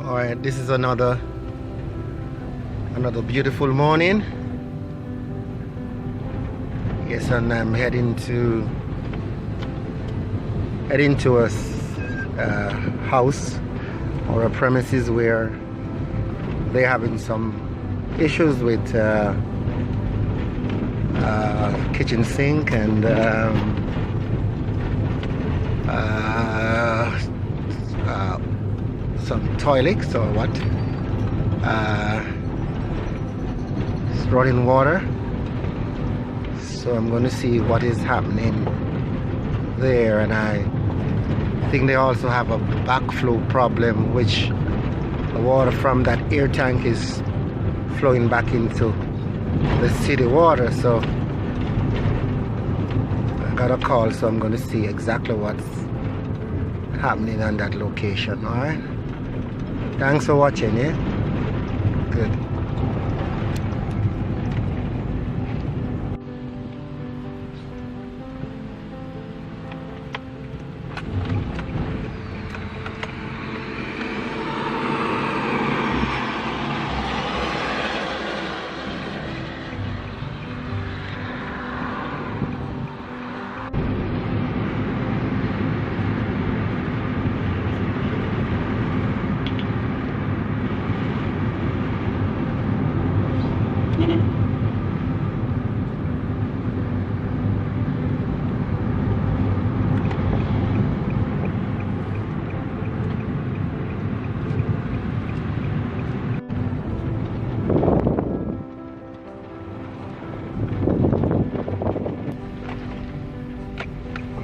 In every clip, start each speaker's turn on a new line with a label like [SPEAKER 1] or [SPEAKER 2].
[SPEAKER 1] All right, this is another beautiful morning. Yes, and I'm heading to a house or a premises where they're having some issues with kitchen sink and some toilets or what. It's running water, so I'm going to see what is happening there. And I think they also have a backflow problem, which the water from that air tank is flowing back into the city water. So I got a call, so I'm going to see exactly what's happening on that location. All right, thanks for watching. Yeah, good.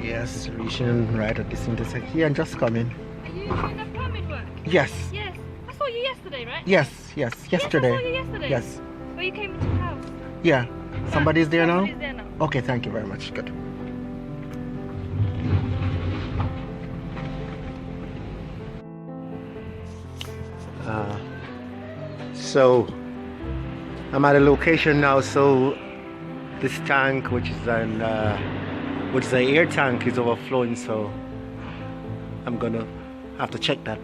[SPEAKER 1] Yes, reaching right at this intersection. Yeah, just coming.
[SPEAKER 2] Are you doing the plumbing work?
[SPEAKER 1] Yes.
[SPEAKER 2] Yes. I saw you yesterday, right?
[SPEAKER 1] Yes, yesterday.
[SPEAKER 2] Yes, I saw you yesterday.
[SPEAKER 1] Yes.
[SPEAKER 2] But you came into the house.
[SPEAKER 1] Yeah. Somebody's there now?
[SPEAKER 2] Somebody's there now.
[SPEAKER 1] Okay, thank you very much. Good. So I'm at a location now. So this tank, which is an air tank, is overflowing. So I'm gonna have to check that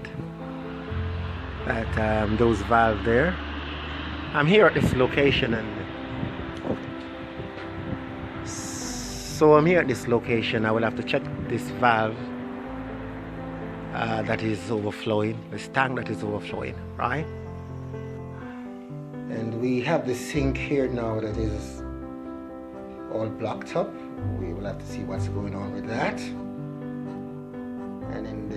[SPEAKER 1] those valve there. I'm here at this location, and so I'm here at this location. I will have to check this valve that is overflowing, this tank that is overflowing, right? And we have the sink here now that is all blocked up. We will have to see what's going on with that. And in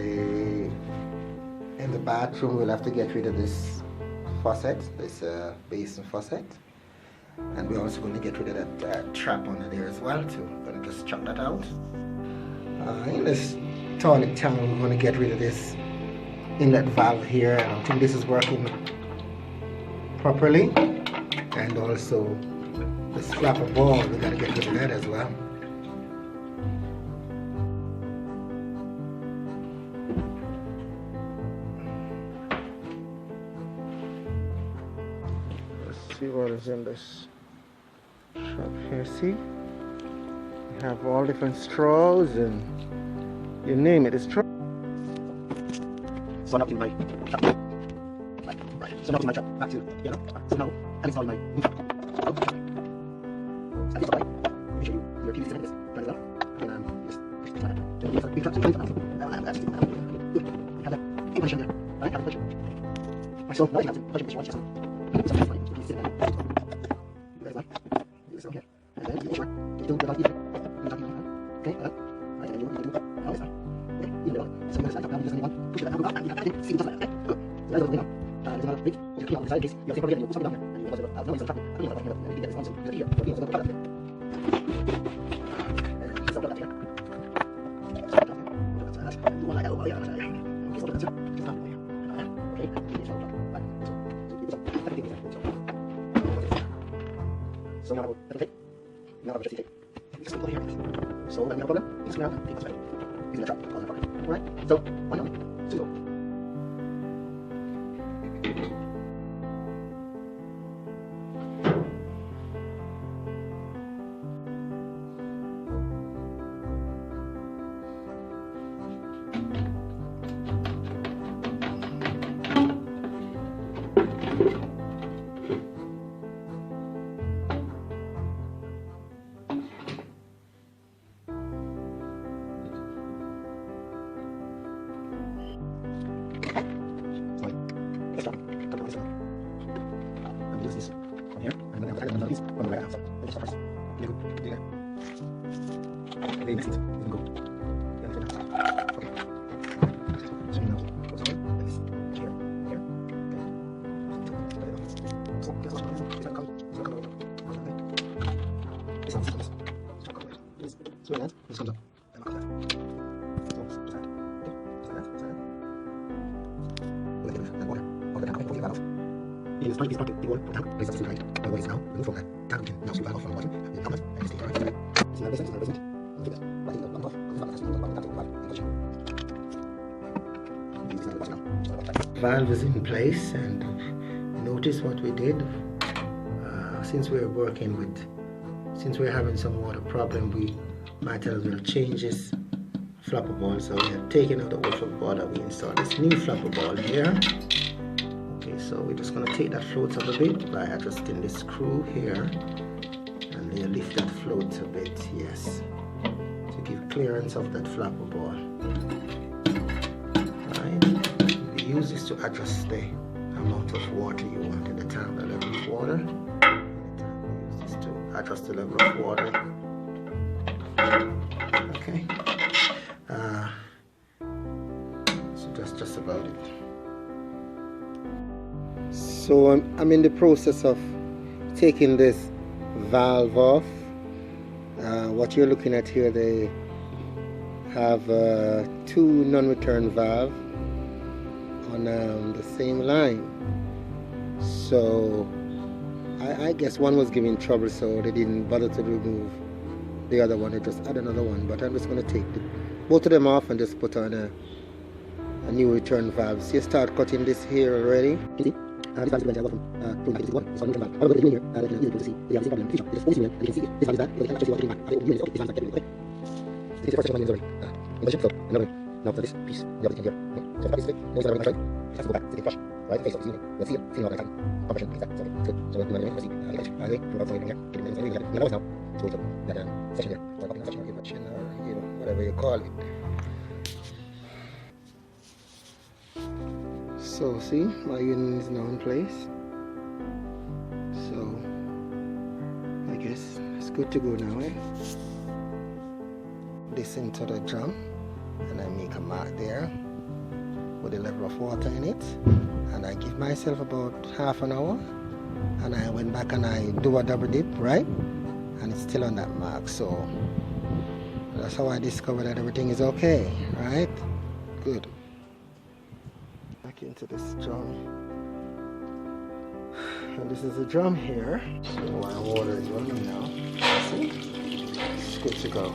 [SPEAKER 1] the bathroom, we'll have to get rid of this faucet, this basin faucet. And we're also going to get rid of that trap under there as well too. Going to just chuck that out. In this toilet tank, we're going to get rid of this inlet valve here. I don't think this is working properly. And also this flapper ball, we got to get rid of that as well. Let's see what is in this shop here. See, we have all different straws and you name it. It's straw. So now in my shop. Right. So now in my shop. Back to yellow. So now and it's all in my shop. And it's all right. Make sure your PVC cement is done as well. And just push this one out. Just big trucks. Good. Have that information there. Right. Have the pressure. Right. So now you have to push this one. So now I will now I will just take this simple here. So let me have a problem. It's now take this right. Using the trap. Alright? So 1 0. 2 0. Swing that. This comes up. And after that. So, just that. Okay. Just like that. Just like that. We'll get it. And water. Over the tank. Okay. Pull the valve off. You use 20 pieces of the wall. Put the tank. Place it to the right. Otherwise, now, remove from that tank. We can now screw the valve off from the bottom. And outlet. And just take it right. See how this is? This is keep it. Right in the bottom off. The valve has to be on the bottom. Take the valve. And touch it. Use this now. Valve is in place, and notice what we did. Since we're having some water problem, we might as well change this flapper ball. So we have taken out the old flapper ball and we installed this new flapper ball here. Okay, so we're just going to take that float up a bit by adjusting this screw here, and then lift that float a bit, yes, to give clearance of that flapper ball. Right, we use this to adjust the amount of water you want in the tank, the level of water. Adjust the level of water. Okay. So that's just about it. So I'm in the process of taking this valve off. What you're looking at here, they have two non-return valves on the same line. So I guess one was giving trouble, so they didn't bother to remove the other one. They just add another one. But I'm just going to take both of them off and just put on a new return valve. So you start cutting this here already. You see? This valve is going to from 291. This one return valve. I'm going to do here. Let me use it to see. They have the same problem. It's only and you can see it. This valve is bad. You can actually see what it's doing back. The unit is okay. This valve is getting okay. This is the first section one is already in the ship. So another one. Now for this piece, the other thing here. Okay. So if I this way, notice that I'm going to try. It has to go back. So they flush. Right? Face up. See it. Let's see it. See how that time. Compression. It's good. So we'll do anyway. Let's see. By the way, we're outside here. Get it in. We have now. So we took that section here. So I'm section or whatever you call it. So see, my unit is now in place. So I guess it's good to go now, eh? This into the drum, and I make a mark there with a level of water in it, and I give myself about half an hour, and I went back and I do a double dip, right? And it's still on that mark. So that's how I discovered that everything is okay, right? Good. Back into this drum, and this is the drum here. So my water is running now. See, it's good to go.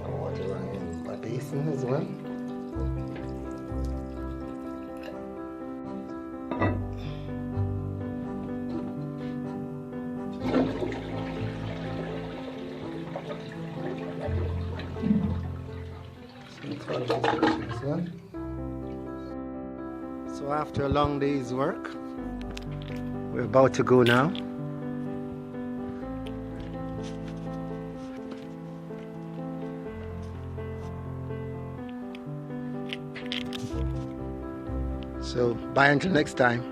[SPEAKER 1] My water running in my basin as well. So after a long day's work, we're about to go now. So bye until next time.